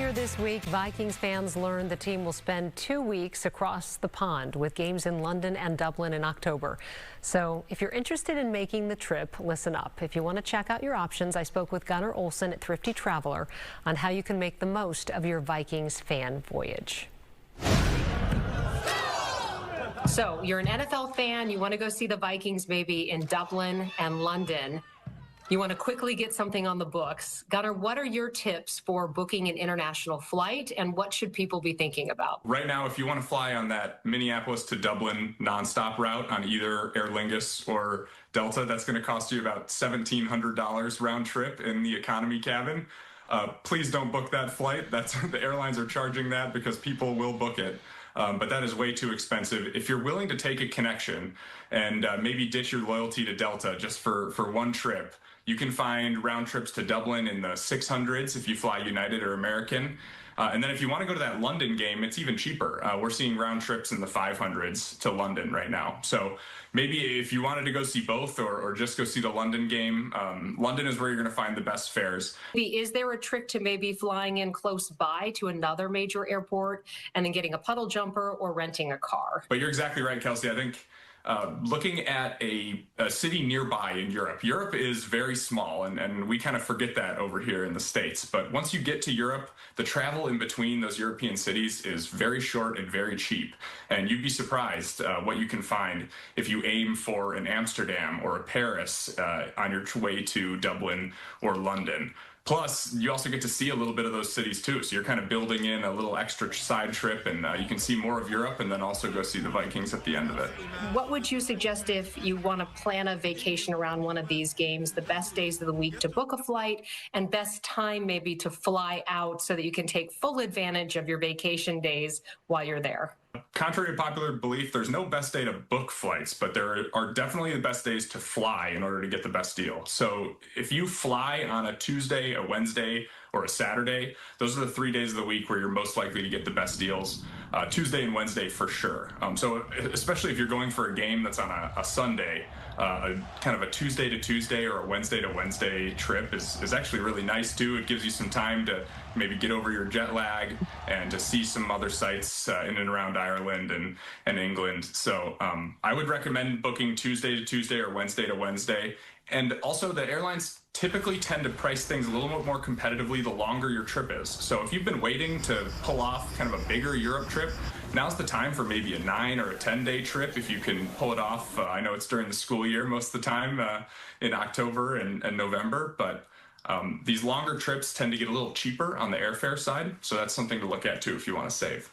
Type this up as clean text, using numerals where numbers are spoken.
Earlier this week, Vikings fans learned the team will spend 2 weeks across the pond with games in London and Dublin in October. So if you're interested in making the trip, listen up. If you want to check out your options, I spoke with Gunnar Olson at Thrifty Traveler on how you can make the most of your Vikings fan voyage. So you're an NFL fan, you want to go see the Vikings maybe in Dublin and London. You want to quickly get something on the books. Gunnar, what are your tips for booking an international flight, and what should people be thinking about? Right now, if you want to fly on that Minneapolis to Dublin nonstop route on either Aer Lingus or Delta, that's going to cost you about $1,700 round trip in the economy cabin. Please don't book that flight. The airlines are charging that because people will book it. But that is way too expensive. If you're willing to take a connection and maybe ditch your loyalty to Delta just for one trip, you can find round trips to Dublin in the 600s if you fly United or American. And then if you want to go to that London game, it's even cheaper. We're seeing round trips in the 500s to London right now. So maybe if you wanted to go see both or just go see the London game, London is where you're going to find the best fares. Is there a trick to maybe flying in close by to another major airport and then getting a puddle jumper or renting a car? But you're exactly right, Kelcey. I think looking at a city nearby in Europe. Europe is very small, and we kind of forget that over here in the States. But once you get to Europe, the travel in between those European cities is very short and very cheap. And you'd be surprised what you can find if you aim for an Amsterdam or a Paris on your way to Dublin or London. Plus, you also get to see a little bit of those cities too. So you're kind of building in a little extra side trip, and you can see more of Europe and then also go see the Vikings at the end of it. What would you suggest if you want to plan a vacation around one of these games, the best days of the week to book a flight and best time maybe to fly out so that you can take full advantage of your vacation days while you're there? Contrary to popular belief, there's no best day to book flights, but there are definitely the best days to fly in order to get the best deal. So if you fly on a Tuesday, a Wednesday, or a Saturday, those are the 3 days of the week where you're most likely to get the best deals. Tuesday and Wednesday for sure. So especially if you're going for a game that's on a Sunday, kind of a Tuesday to Tuesday or a Wednesday to Wednesday trip is actually really nice too. It gives you some time to maybe get over your jet lag and to see some other sites in and around Ireland and England. So I would recommend booking Tuesday to Tuesday or Wednesday to Wednesday. And also the airlines typically tend to price things a little bit more competitively the longer your trip is. So if you've been waiting to pull off kind of a bigger Europe trip, now's the time for maybe a 9 or a 10-day trip if you can pull it off. I know it's during the school year most of the time in October and November, but these longer trips tend to get a little cheaper on the airfare side. So that's something to look at too if you want to save.